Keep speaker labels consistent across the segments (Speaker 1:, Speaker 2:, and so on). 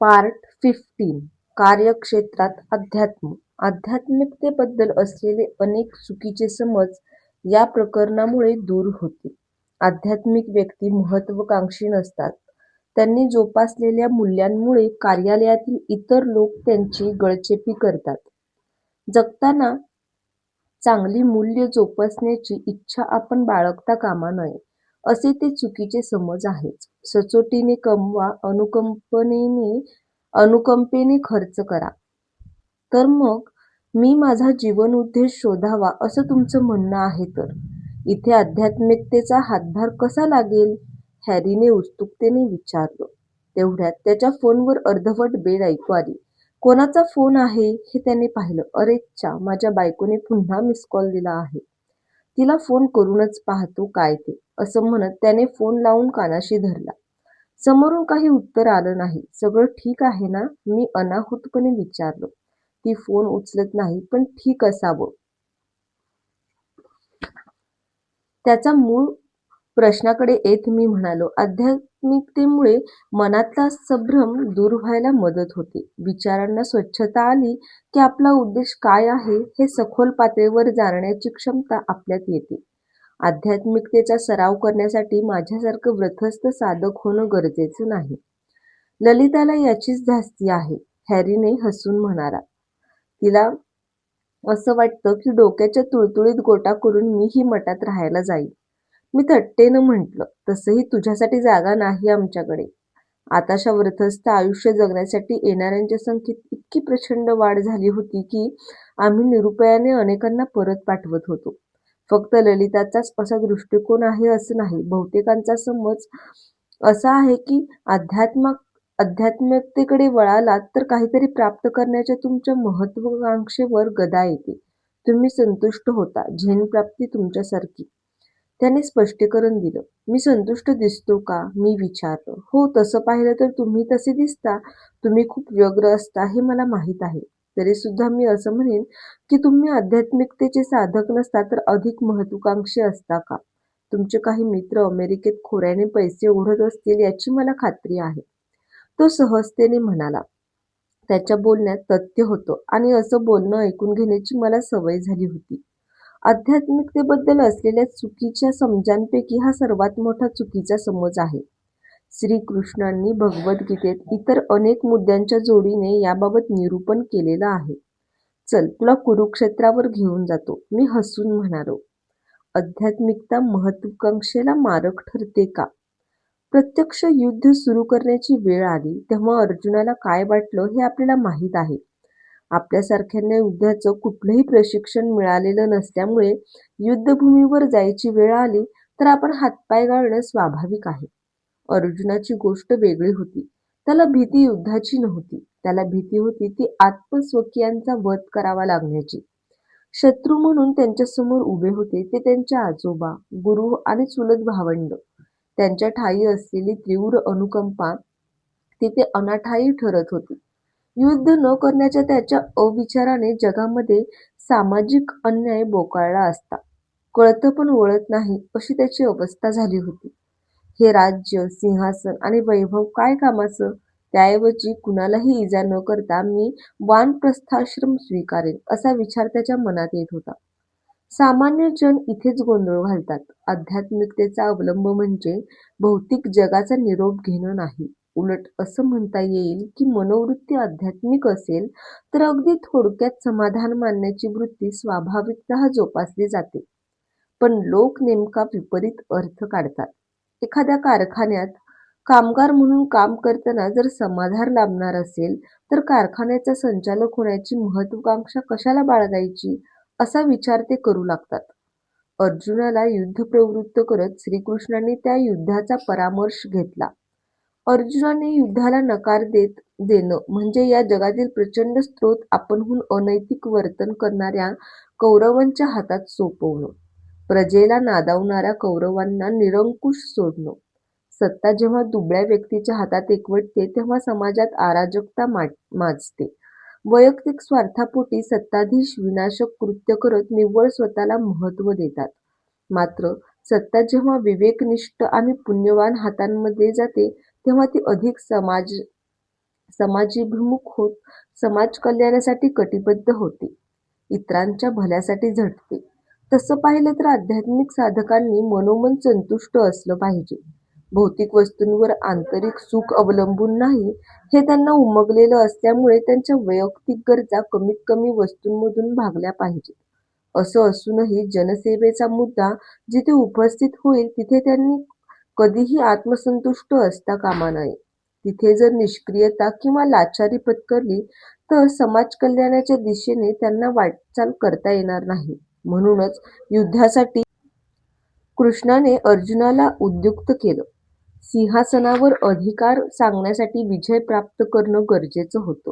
Speaker 1: Part 15 कार्यक्षेत्रात अध्यात्म. आध्यात्मिकतेबद्दल असलेले अनेक चुकीचे समज या प्रकरणामुळे दूर होतील. आध्यात्मिक व्यक्ती महत्त्वाकांक्षी नसतात. त्यांनी जोपासलेल्या मूल्यांमुळे कार्यालयातील इतर लोक त्यांची गळचेपी करतात. जगताना चांगली मूल्य जोपासण्याची इच्छा आपण बाळगता कामा नये, असे ते चुकीचे समज आहेत. सचोटीने कमवा, अनुकंपेने खर्च करा. तर मग मी माझा जीवन उद्देश शोधावा असं तुमचं म्हणणं आहे तर इथे आध्यात्मिकतेचा हातभार कसा लागेल? हॅरीने उत्सुकतेने विचारलं. तेवढ्यात त्याच्या फोनवर अर्धवट बेल ऐकू आली. कोणाचा फोन आहे हे त्याने पाहिलं. अरे च्या, माझ्या बायकोने पुन्हा मिस कॉल दिला आहे. तिला फोन करूनच पाहतो काय ते, असं म्हणत त्याने फोन लावून कानाशी धरला. समोरून काही उत्तर आलं नाही. सगळं ठीक आहे ना? मी अनाहूतपणे विचारलं. ती फोन उचलत नाही, पण ठीक असावं. त्याचा मूळ प्रश्नाकडे येत मी म्हणालो, आध्यात्मिकतेमुळे मनातला संभ्रम दूर व्हायला मदत होते. विचारांना स्वच्छता आली की आपला उद्देश काय आहे हे सखोल पातळीवर जाणण्याची क्षमता आपल्यात येते. आध्यात्मिकतेचा सराव करण्यासाठी माझ्यासारखं व्रतस्थ साधक होणं गरजेचं नाही. ललिताला याचीच धास्ती आहे, हॅरीने हसून म्हणाला. तिला असं वाटतं की डोक्याच्या तुळतुळीत गोटा करून मीही मठात राहायला जाईल. मी थट्टेनं म्हटलं, तसंही तुझ्यासाठी जागा नाही आमच्याकडे. आताशा व्रतस्थ आयुष्य जगण्यासाठी येणाऱ्यांच्या संख्येत इतकी प्रचंड वाढ झाली होती की आम्ही निरुपायाने अनेकांना परत पाठवत होतो. फक्त ललिताचाच असा दृष्टिकोन आहे असं नाही. बहुतेकांचा समज असा आहे की आध्यात्मिकतेकडे वळालात तर काहीतरी प्राप्त करण्याच्या तुमच्या महत्वाकांक्षेवर गदा येते. तुम्ही संतुष्ट होता. झेन प्राप्ती तुमच्यासारखी. त्याने स्पष्टीकरण दिलं. मी संतुष्ट दिसतो का? मी विचारलं. हो, तसं पाहिलं तर तुम्ही तसे दिसता. तुम्ही खूप व्यग्र असता हे मला माहीत आहे. तरी सुद्धा मी असं म्हणेन की तुम्ही आध्यात्मिकतेचे साधक नसता तर अधिक महत्वाकांक्षी असता का? तुमचे काही मित्र अमेरिकेत खोऱ्याने पैसे ओढत असतील याची मला खात्री आहे. तो सहजतेने म्हणाला. त्याच्या बोलण्यात तथ्य होतं आणि असं बोलणं ऐकून घेण्याची मला सवय झाली होती. आध्यात्मिकतेबद्दल असलेल्या चुकीच्या समजांपैकी हा सर्वात मोठा चुकीचा समज आहे. श्रीकृष्णांनी भगवद्गीतेत इतर अनेक मुद्द्यांच्या जोडीने याबाबत निरूपण केलेलं आहे. चल, तुला कुरुक्षेत्रावर घेऊन जातो, मी हसून म्हणालो. आध्यात्मिकता महत्वाकांक्षेला मारक ठरते का? प्रत्यक्ष युद्ध सुरू करण्याची वेळ आली तेव्हा अर्जुनाला काय वाटलं हे आपल्याला माहीत आहे. आपल्यासारख्यांना युद्धाचं कुठलंही प्रशिक्षण मिळालेलं नसल्यामुळे युद्धभूमीवर जायची वेळ आली तर आपण हातपाय गाळणं स्वाभाविक आहे. अर्जुनाची गोष्ट वेगळी होती. त्याला भीती युद्धाची नव्हती. त्याला भीती होती ती आत्मस्वकीयांचा वध करावा लागण्याची. शत्रू म्हणून त्यांच्यासमोर उभे होते ते त्यांचे आजोबा, गुरु आणि चुलत भावंड. त्यांच्या ठायी असलेली तीव्र अनुकंपा तिथे अनाठायी ठरत होती. युद्ध न करण्याच्या त्याच्या अविचाराने जगामध्ये सामाजिक अन्याय बोकाळला असता. कळतं पण वळत नाही अशी त्याची अवस्था झाली होती. हे राज्य, सिंहासन आणि वैभव काय कामाचं? त्याऐवजी कुणालाही इजा न करता मी वानप्रस्थाश्रम स्वीकारेन असा विचार त्याच्या मनात येत होता. सामान्य जन इथेच गोंधळ घालतात. आध्यात्मिकतेचा अवलंब म्हणजे भौतिक जगाचा निरोप घेणं नाही. उलट असं म्हणता येईल की मनोवृत्ती आध्यात्मिक असेल तर अगदी थोडक्यात समाधान मानण्याची वृत्ती स्वाभाविकतः जोपासली जाते. पण लोक नेमका विपरीत अर्थ काढतात. एखाद्या कारखान्यात कामगार म्हणून काम करताना जर समाधान लाभणार असेल तर कारखान्याचा संचालक होण्याची महत्वाकांक्षा कशाला बाळगायची असा विचार ते करू लागतात. अर्जुनाला युद्ध प्रवृत्त करत श्रीकृष्णांनी त्या युद्धाचा परामर्श घेतला. अर्जुनाने युद्धाला नकार देणं म्हणजे या जगातील प्रचंड स्रोत आपणहून अनैतिक वर्तन करणाऱ्या कौरवांच्या हातात सोपवणं. प्रजेला नादावणाऱ्या कौरवांना निरंकुश सोडणं. सत्ता जेव्हा दुबळ्या व्यक्तीच्या हातात एकवटते तेव्हा समाजात अराजकता माजते. वैयक्तिक स्वार्थापोटी सत्ताधीश विनाशक कृत्य करत निव्वळ स्वतःला महत्त्व देतात. मात्र सत्ता जेव्हा विवेकनिष्ठ आणि पुण्यवान हातांमध्ये जाते तेव्हा ती अधिक समाजाभिमुख होत समाज कल्याणासाठी कटिबद्ध होते, इतरांच्या भल्यासाठी झटते. तसं पाहिलं तर आध्यात्मिक साधकांनी मनोमन संतुष्ट असलं पाहिजे. भौतिक वस्तूंवर आंतरिक सुख अवलंबून नाही हे त्यांना उमगलेलं असल्यामुळे त्यांच्या वैयक्तिक गरजा कमीत कमी वस्तूंमधून भागल्या पाहिजेत. असं असूनही जनसेवेचा मुद्दा जिथे उपस्थित होईल तिथे त्यांनी कधीही आत्मसंतुष्ट असता कामा नये. तिथे जर निष्क्रियता किंवा लाचारी पत्करली तर समाज कल्याणाच्या दिशेने त्यांना वाटचाल करता येणार नाही. म्हणूनच युद्धासाठी कृष्णाने अर्जुनाला उद्युक्त केलं. सिंहासनावर अधिकार सांगण्यासाठी विजय प्राप्त करणं गरजेचं होतं.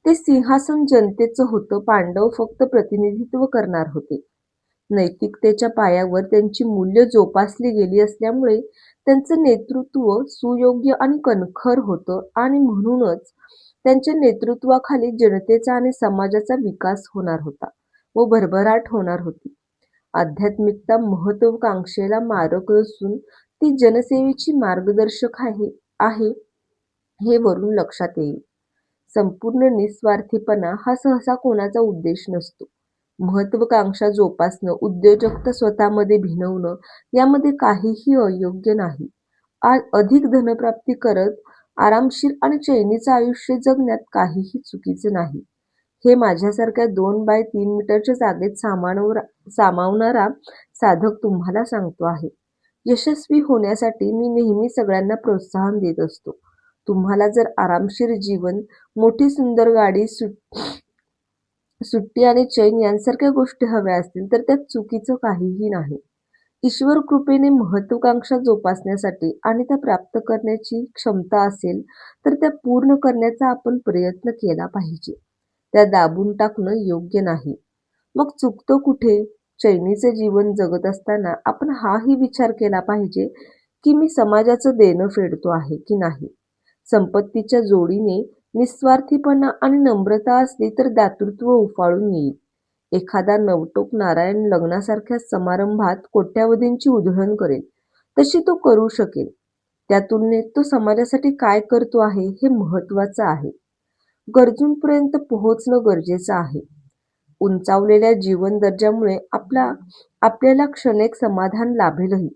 Speaker 1: ते सिंहासन जनतेचं होतं, पांडव फक्त प्रतिनिधित्व करणार होते. नैतिकतेच्या पायावर त्यांची मूल्य जोपासली गेली असल्यामुळे त्यांचं नेतृत्व सुयोग्य आणि कणखर होतं आणि म्हणूनच त्यांच्या नेतृत्वाखाली जनतेचा आणि समाजाचा विकास होणार होता व भरभराट होणार होती. आध्यात्मिकता महत्वाकांक्षेला मारक नसून ती जनसेवेची मार्गदर्शक आहे हे वरून लक्षात येईल. संपूर्ण निस्वार्थीपणा हा सहसा कोणाचा उद्देश नसतो. महत्वाकांक्षा जोपासणं, उद्योजकता स्वतःमध्ये भिनवणं यामध्ये काहीही अयोग्य नाही. अधिक धनप्राप्ती करत आरामशीर आणि चैनीचं आयुष्य जगण्यात काहीही चुकीचं नाही. हे माझ्यासारख्या 2 बाय 3 मीटरच्या जागेत सामावणारा साधक तुम्हाला सांगतो आहे. यशस्वी होण्यासाठी मी नेहमी सगळ्यांना प्रोत्साहन देत असतो. तुम्हाला जर आरामशीर जीवन, मोठी सुंदर गाडी, सुट्टी आणि चैन यांसारख्या गोष्टी हव्या असतील तर त्यात चुकीचं काहीही नाही. ईश्वर कृपेने महत्वाकांक्षा जोपासण्यासाठी आणि त्या प्राप्त करण्याची क्षमता असेल तर त्या पूर्ण करण्याचा आपण प्रयत्न केला पाहिजे. त्या दाबून टाकणं योग्य नाही. मग चुकतो कुठे? चैनीचे जीवन जगत असताना आपण हाही विचार केला पाहिजे की मी समाजाचं देणं फेडतो आहे की नाही. संपत्तीच्या जोडीने निस्वार्थीपणा आणि नम्रता असली तर दातृत्व उफाळून येईल. एखादा नवटोक नारायण लग्नासारख्या समारंभात कोट्यावधींची उधळण करेल तशी तो करू शकेल. त्या तुलनेत तो समाजासाठी काय करतो आहे हे महत्वाचं आहे. गरजूंपर्यंत पोहोचणं गरजेचं आहे. उंचावलेल्या जीवन दर्जामुळे आपल्याला क्षणिक समाधान लाभेलही,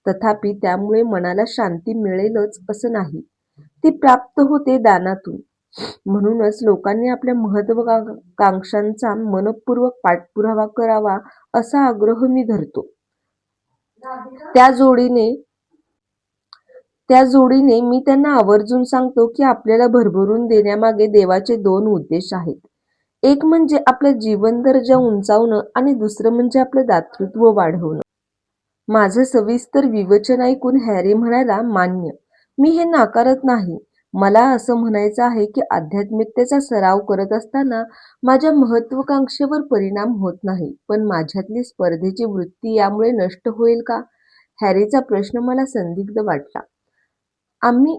Speaker 1: तथापि त्यामुळे मनाला शांती मिळेलच असं नाही. ती प्राप्त होते दानातून. म्हणूनच लोकांनी आपल्या महत्वाकांक्षांचा मनपूर्वक पाठपुरावा करावा असा आग्रह मी धरतो. त्या जोडीने मी त्यांना आवर्जून सांगतो की आपल्याला भरभरून देण्यामागे देवाचे 2 उद्देश आहेत. एक म्हणजे आपला जीवन दर्जा उंचावणं आणि दुसरं म्हणजे आपलं दातृत्व वाढवणं. माझं सविस्तर विवेचन ऐकून हॅरी म्हणाला, मान्य. मी हे नाकारत नाही. मला असं म्हणायचं आहे की आध्यात्मिकतेचा सराव करत असताना माझ्या महत्वाकांक्षेवर परिणाम होत नाही, पण माझ्यातली स्पर्धेची वृत्ती यामुळे नष्ट होईल का? हॅरीचा प्रश्न मला संदिग्ध वाटला. आम्ही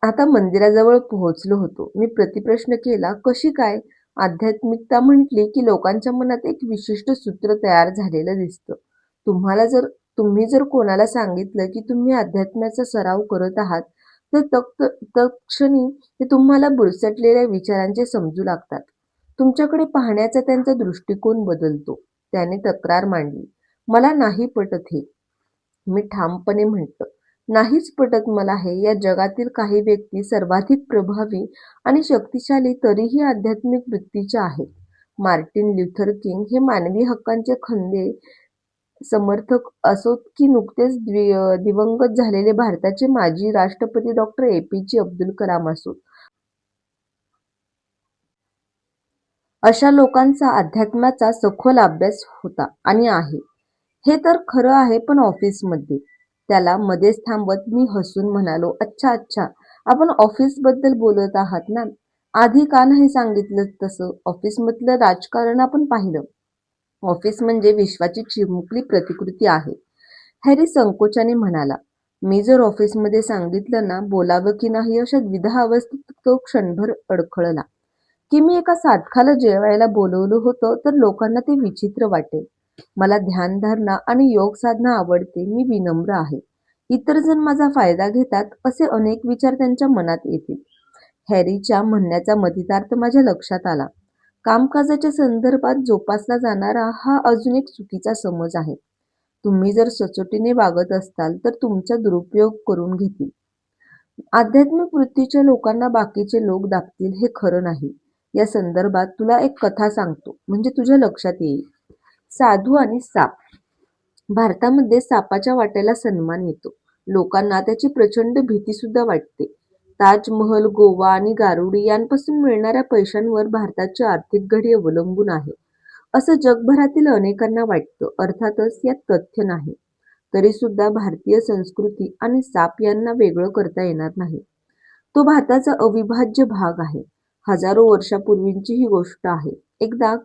Speaker 1: आता मंदिराजवळ पोहोचलो होतो. मी प्रतिप्रश्न केला, कशी काय? आध्यात्मिकता म्हटली की लोकांच्या मनात एक विशिष्ट सूत्र तयार झालेलं दिसतं. तुम्ही जर कोणाला सांगितलं की तुम्ही अध्यात्माचा सराव करत आहात तर तत्क्षणी ते तुम्हाला बुरसटलेल्या विचारांचे समजू लागतात. तुमच्याकडे पाहण्याचा त्यांचा दृष्टिकोन बदलतो. त्याने तक्रार मांडली, मला नाही पटत हे. मी ठामपणे म्हटलं, नाहीच पटत मला हे. या जगातील काही व्यक्ती सर्वाधिक प्रभावी आणि शक्तिशाली तरीही आध्यात्मिक वृत्तीच्या आहेत. मार्टिन ल्युथर किंग हे मानवी हक्कांचे खंदे समर्थक असोत की नुकतेच दिवंगत झालेले भारताचे माजी राष्ट्रपती डॉ. APJ अब्दुल कलाम असोत, अशा लोकांचा अध्यात्माचा सखोल अभ्यास होता आणि आहे. हे तर खरं आहे, पण ऑफिसमध्ये. त्याला मध्येच थांबवत मी हसून म्हणालो, अच्छा, आपण ऑफिसबद्दल बोलत आहात ना? आधी का नाही सांगितलं तसं? ऑफिसमधलं राजकारण आपण पाहिलं. ऑफिस म्हणजे विश्वाची चिमुकली प्रतिकृती आहे. हॅरी संकोचाने म्हणाला. मी जर ऑफिसमध्ये सांगितलं ना, बोलावं की नाही अशा द्विधा अवस्थेत तो क्षणभर अडखळला की मी एका साधकाला जेवायला बोलवलं होतं तर लोकांना ते विचित्र वाटेल. मला ध्यानधारणा आणि योग साधना आवडते. मी विनम्र आहे. इतर जण माझा फायदा घेतात असे अनेक विचार त्यांच्या मनात येतील. हॅरीच्या म्हणण्याचा मतितार्थ माझ्या लक्षात आला. कामकाजाच्या संदर्भात जोपासला जाणारा हा अजून एक चुकीचा समज आहे. तुम्ही जर सचोटीने वागत असताल तर तुमचा दुरुपयोग करून घेतील. आध्यात्मिक वृत्तीच्या लोकांना बाकीचे लोक दाबतील हे खरं नाही. या संदर्भात तुला एक कथा सांगतो, म्हणजे तुझ्या लक्षात येईल. साधू आणि साप. भारतामध्ये सापाच्या वाट्याला सन्मान येतो. लोकांना त्याची प्रचंड भीती सुद्धा वाटते. ताजमहल, गोवा आणि गारुडी यांपासून मिळणाऱ्या पैशांवर भारताची आर्थिक घडी अवलंबून आहे, असं जगभरातील अनेकांना वाटतं. अर्थातच यात तथ्य नाही. तरी सुद्धा भारतीय संस्कृती आणि साप यांना वेगळं करता येणार नाही. तो भारताचा अविभाज्य भाग आहे. हजारो वर्षापूर्वीची ही गोष्ट आहे. एकदा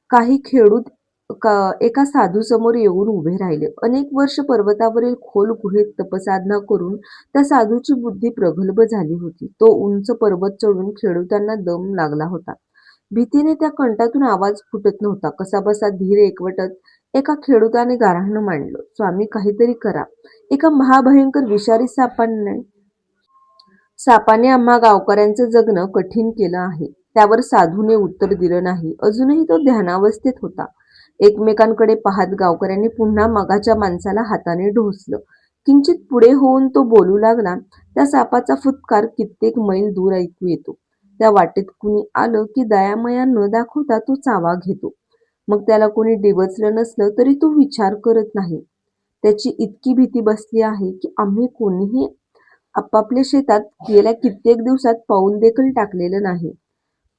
Speaker 1: काही खेडूत एका साधूसमोर येऊन उभे राहिले. अनेक वर्ष पर्वतावरील खोल गुहेत तपसाधना करून त्या साधूची बुद्धी प्रगल्भ झाली होती. तो उंच पर्वत चढून खेडूतांना दम लागला होता. भीतीने त्या कंठातून आवाज फुटत नव्हता. कसाबसा धीर एकवटत एका खेडूताने गाऱ्हाण मांडलं, स्वामी काहीतरी करा. एका महाभयंकर विषारी सापाने आम्हा गावकऱ्यांचं जगणं कठीण केलं आहे. त्यावर साधूने उत्तर दिलं नाही. अजूनही तो ध्यानावस्थेत होता. एकमेकांकडे पाहत गावकऱ्यांनी पुन्हा मगाच्या माणसाला हाताने ढोसलं. किंचित पुढे होऊन तो बोलू लागला. त्या सापाचा फुत्कार कित्येक मैल दूर ऐकू येतो. त्या वाटेत कुणी आलं की दयामया न दाखवता तो चावा घेतो. मग त्याला कोणी डिवचलं नसलं तरी तो विचार करत नाही. त्याची इतकी भीती बसली आहे की आम्ही कोणीही आपापल्या शेतात गेल्या कित्येक दिवसात पाऊल देखील टाकलेलं नाही.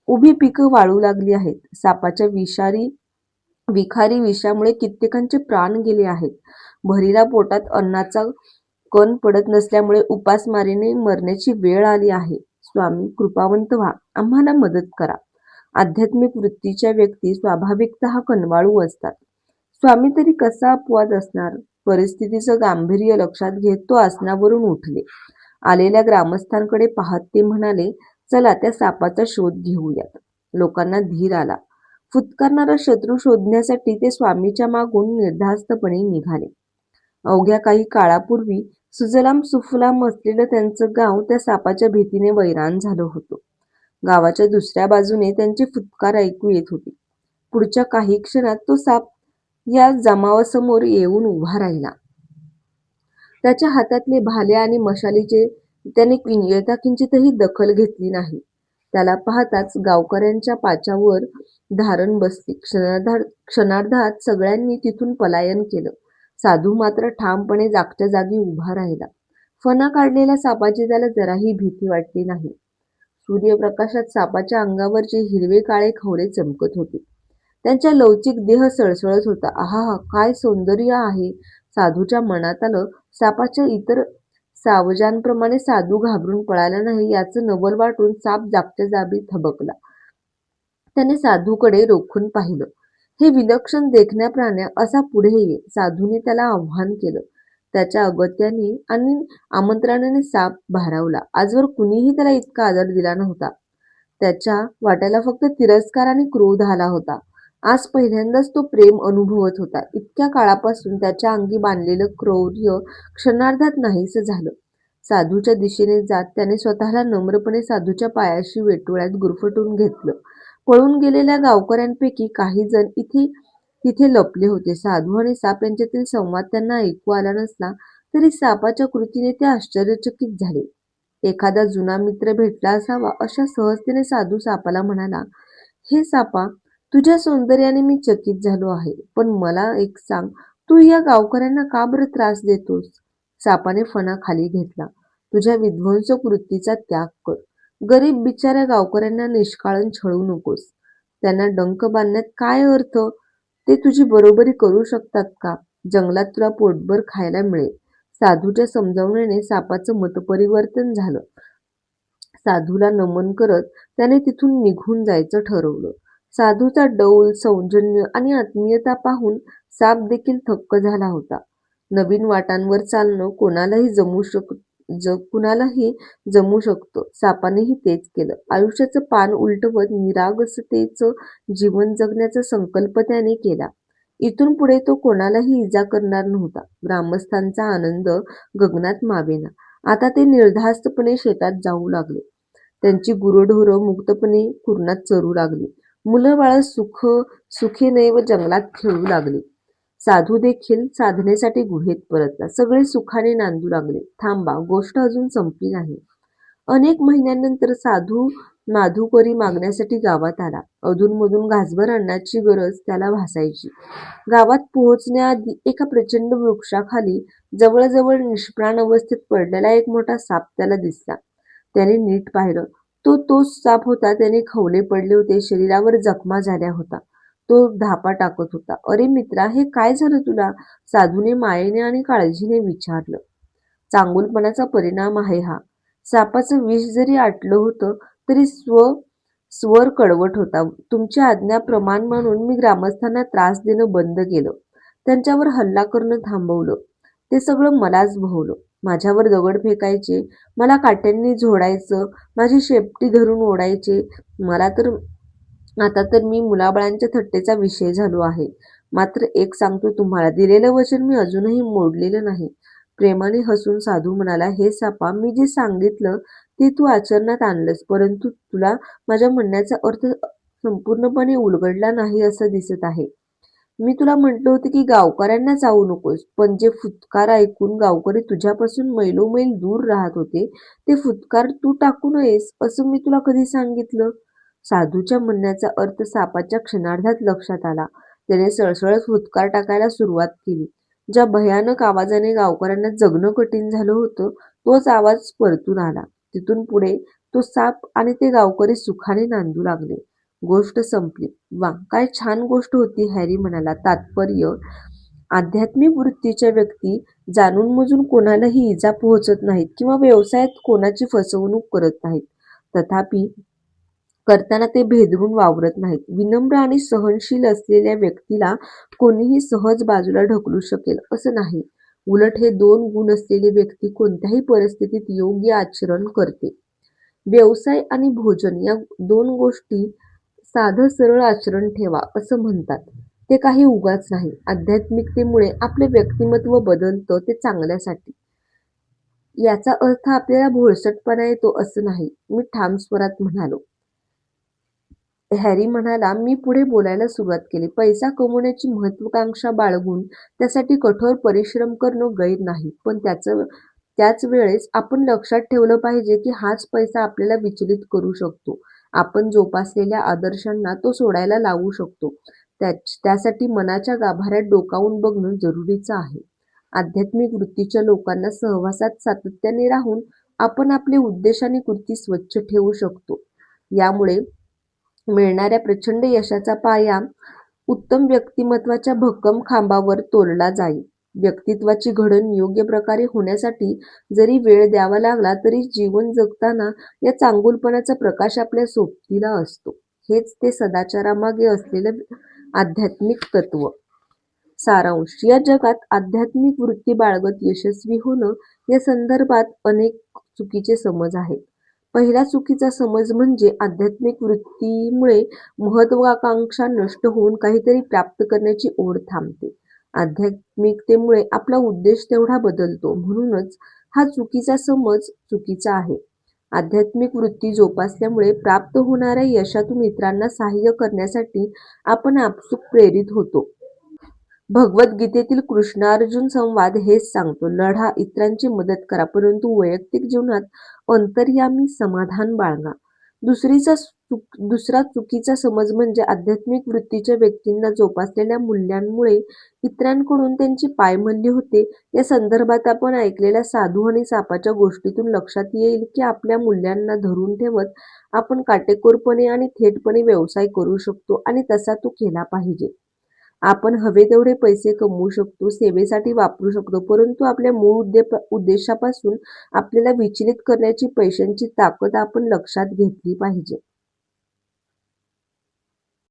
Speaker 1: उभी पिकं वाळू लागली आहेत. सापाच्या विखारी विषामुळे कित्येकांचे प्राण गेले आहेत. भरीला पोटात अन्नाचा कण पडत नसल्यामुळे उपासमारीने मरण्याची वेळ आली आहे. स्वामी कृपावंत व्हा, आम्हाला मदत करा. आध्यात्मिक वृत्तीच्या व्यक्ती स्वाभाविकतः कनवाळू असतात. स्वामी तरी कसा अपवाद असणार? परिस्थितीचं गांभीर्य लक्षात घेत तो आसनावरून उठले. आलेल्या ग्रामस्थांकडे पाहत ते म्हणाले, चला त्या सापाचा शोध घेऊयात. लोकांना धीर आला. फुत्कारणारा शत्रू शोधण्यासाठी ते स्वामीच्या मागून निर्धास्तपणे निघाले. अवघ्या काही काळापूर्वी सुजलाम सुफलाम असलेलं त्यांचं गाव त्या सापाच्या भीतीने वैराण झालं होतं. गावाच्या दुसऱ्या बाजूने त्यांचे फुत्कार ऐकू येत होते. पुढच्या काही क्षणात तो साप या जमावासमोर येऊन उभा राहिला. त्याच्या हातातले भाले आणि मशालीचे त्याने यथाकिंचितही दखल घेतली नाही. त्याला पाहताच गावकऱ्यांच्या पाचावर धारण बसली. क्षणार्धात सगळ्यांनी तिथून पलायन केलं. साधू मात्र ठामपणे जागच्या जागी उभा राहिला. फणा काढलेल्या सापाची त्याला जराही भीती वाटली नाही. सूर्यप्रकाशात सापाच्या अंगावरचे हिरवे काळे खवळे चमकत होते. त्यांचा लवचिक देह सळसळत होता. आहा, काय सौंदर्य आहे! साधूच्या मनात आलं. सापाच्या इतर सावजांप्रमाणे साधू घाबरून पळाला नाही याचं नवल वाटून साप जागच्या जागी थबकला. त्याने साधूकडे रोखून पाहिलं. हे विलक्षण देखण्या प्राण्या, असा पुढे ये, साधूने त्याला आव्हान केलं. त्याच्या अगत्याने आणि आमंत्रणाने साप भारावला. आजवर कुणीही त्याला इतका आदर दिला नव्हता. त्याच्या वाट्याला फक्त तिरस्कार आणि क्रोध आला होता. आज पहिल्यांदाच तो प्रेम अनुभवत होता. इतक्या काळापासून त्याच्या अंगी बांधलेलं क्रौर्य क्षणार्धात नाहीसं झालं. साधूच्या दिशेने जात त्याने स्वतःला नम्रपणे साधूच्या पायाशी वेटोळ्यात गुरफटून घेतलं. पळून गेलेल्या गावकऱ्यांपैकी काही जण तिथे लपले होते. साधू आणि साप यांच्यातील संवाद त्यांना ऐकू आला नसला तरी सापाच्या कृतीने ते आश्चर्यचकित झाले. एखादा जुना मित्र भेटला असावा अशा सहजतेने साधू सापाला म्हणाला, हे सापा, तुझ्या सौंदर्याने मी चकित झालो आहे, पण मला एक सांग, तू या गावकऱ्यांना का बरं त्रास देतोस? सापाने फणा खाली घेतला. तुझ्या विध्वंसक वृत्तीचा त्याग कर. गरीब बिचाऱ्या गावकऱ्यांना निष्काळन छळू नकोस. त्यांना डंक बांधण्यात काय अर्थ? ते तुझी बरोबरी करू शकतात का? जंगलात तुला पोटभर खायला मिळेल. साधूच्या समजावण्याने सापाचं मतपरिवर्तन झालं. साधूला नमन करत त्याने तिथून निघून जायचं ठरवलं. साधूचा डौल, सौजन्य आणि आत्मीयता पाहून साप देखील थक्क झाला होता. नवीन वाटांवर चालणं कुणालाही जमू शकतं. सापानेही तेच केलं. आयुष्याचं पान उलटवत निरागसतेचं जीवन जगण्याचा संकल्प त्याने केला. इथून पुढे तो कोणालाही इजा करणार नव्हता. ग्रामस्थांचा आनंद गगनात मावेना. आता ते निर्धास्तपणे शेतात जाऊ लागले. त्यांची गुरंढोरं मुक्तपणे कुरणात चरू लागली. मुलं बाळं सुखीने व जंगलात खेळू लागली. साधू देखील साधनेसाठी गुहेत परतला. सगळे सुखाने नांदू लागले. थांबा, गोष्ट अजून संपली नाही. अनेक महिन्यांनंतर साधू माधुकरी मागण्यासाठी गावात आला. अधूनमधून घासभर अन्नाची गरज त्याला भासायची. गावात पोहोचण्याआधी एका प्रचंड वृक्षाखाली जवळजवळ निष्प्राण अवस्थेत पडलेला एक मोठा साप त्याला दिसला. त्याने नीट पाहिलं. तोच साप होता. त्याने खवले पडले होते. शरीरावर जखमा झाल्या होता. तो धापा टाकत होता. अरे मित्रा, हे काय झालं तुला? साधूने मायेने आणि काळजीने विचारलं. चांगुलपणाचा परिणाम आहे हा. सापाचं विष जरी आटलं होतं तरी स्वर कडवट होता. तुमची आज्ञा प्रमाण म्हणून मी ग्रामस्थांना त्रास देणं बंद केलं. त्यांच्यावर हल्ला करणं थांबवलं. ते सगळं मलाच भोवलं. माझ्यावर दगड फेकायचे, मला काट्यांनी झोडायचं, माझी शेपटी धरून ओढायचे. आता तर मी मुलाबाळांच्या थट्टेचा विषय झालो आहे. मात्र एक सांगतो तुम्हाला, दिलेलं वचन मी अजूनही मोडलेलं नाही. प्रेमाने हसून साधू म्हणाला, हे सापा, मी जे सांगितलं ते तू आचरणात आणलंस, परंतु तुला माझ्या म्हणण्याचा अर्थ संपूर्णपणे उलगडला नाही असं दिसत आहे. मी तुला म्हटलं होतं की गावकऱ्यांना जाऊ नकोस, पण जे फुतकार ऐकून गावकरी तुझ्यापासून मैलोमैल दूर राहत होते ते फुतकार तू टाकू नयेस असं मी तुला कधी सांगितलं? साधूच्या म्हणण्याचा अर्थ सापाच्या क्षणार्धात लक्षात आला. त्याने सळसळत फुतकार टाकायला सुरुवात केली. ज्या भयानक आवाजाने गावकऱ्यांना जगणं कठीण झालं होतं तोच आवाज परतून आला. तिथून पुढे तो साप आणि ते गावकरी सुखाने नांदू लागले. गोष्ट संपली. वा, काय छान गोष्ट होती, हॅरी म्हणाला. तात्पर्य, आध्यात्मिक वृत्तीच्या व्यक्ती जाणून-बुजून कोणालाही इजा पोहोचत नाहीत किंवा व्यवसायात कोणाची फसवणूक करत नाहीत. तथापि करताना ते भेदरून वावरत नाहीत. विनम्र आणि सहनशील असलेल्या व्यक्तीला कोणीही सहज बाजूला ढकलू शकेल असं नाही. उलट हे दोन गुण असलेली व्यक्ती कोणत्याही परिस्थितीत योग्य आचरण करते. व्यवसाय आणि भोजन या दोन गोष्टी साधं सरळ आचरण ठेवा असं म्हणतात. ते काही उगाच नाही. आध्यात्मिकतेमुळे आपले व्यक्तिमत्व बदलतं, ते चांगल्यासाठी. याचा अर्थ आपल्याला भोळसटपणा येतो असं नाही, मी ठाम स्वरात म्हणालो. हॅरी म्हणाला. मी पुढे बोलायला सुरुवात केली. पैसा कमवण्याची महत्वाकांक्षा बाळगून त्यासाठी कठोर परिश्रम करणं गैर नाही, पण त्याच वेळेस आपण लक्षात ठेवलं पाहिजे की हाच पैसा आपल्याला विचलित करू शकतो. आपण जोपासलेल्या आदर्शांना तो सोडायला लावू शकतो. त्यासाठी मनाच्या गाभाऱ्यात डोकावून बघणं जरुरीचं आहे. आध्यात्मिक वृत्तीच्या लोकांना सहवासात सातत्याने राहून आपण आपले उद्देश आणि कृती स्वच्छ ठेवू शकतो. यामुळे मिळणाऱ्या प्रचंड यशाचा पाया उत्तम व्यक्तिमत्वाच्या भक्कम खांबावर तोलला जाईल. व्यक्तित्वाची घडण योग्य प्रकारे होण्यासाठी जरी वेळ द्यावा लागला तरी जीवन जगताना या चांगुलपणाचा प्रकाश आपल्या सोबतीला असतो. हेच ते सदाचारामागे असलेलं आध्यात्मिक तत्व. सारांश, या जगात आध्यात्मिक वृत्ती बाळगत यशस्वी होणं या संदर्भात अनेक चुकीचे समज आहेत. पहिला चुकीचा समज म्हणजे आध्यात्मिक वृत्तीमुळे महत्वाकांक्षा नष्ट होऊन काहीतरी प्राप्त करण्याची ओढ थांबते. आध्यात्मिकतेमुळे आपला उद्देश तेवढा बदलतो. म्हणूनच हा चुकीचा समज चुकीचा आहे. आध्यात्मिक वृत्ती जोपासल्यामुळे प्राप्त होणाऱ्या यशातून इतरांना सहाय्य करण्यासाठी आपण आपसूक प्रेरित होतो. भगवद्गीतेतील कृष्ण-अर्जुन संवाद हेच सांगतो. लढा, इतरांची मदत करा, परंतु वैयक्तिक जीवनात अंतर्यामी समाधान बाळगा. दुसरा चुकीचा समज म्हणजे आध्यात्मिक वृत्तीच्या व्यक्तींना जोपासलेल्या मूल्यांमुळे इतरांकडून त्यांची पायमल्ली होते. या संदर्भात आपण ऐकलेल्या साधू आणि सापाच्या गोष्टीतून लक्षात येईल की आपल्या मूल्यांना धरून ठेवत आपण काटेकोरपणे आणि थेटपणे व्यवसाय करू शकतो आणि तसा तो केला पाहिजे. आपण हवे तेवढे पैसे कमवू शकतो, सेवेसाठी वापरू शकतो, परंतु आपल्या मूळ उद्देशापासून आपल्याला विचलित करण्याची पैशांची ताकद आपण लक्षात घेतली पाहिजे.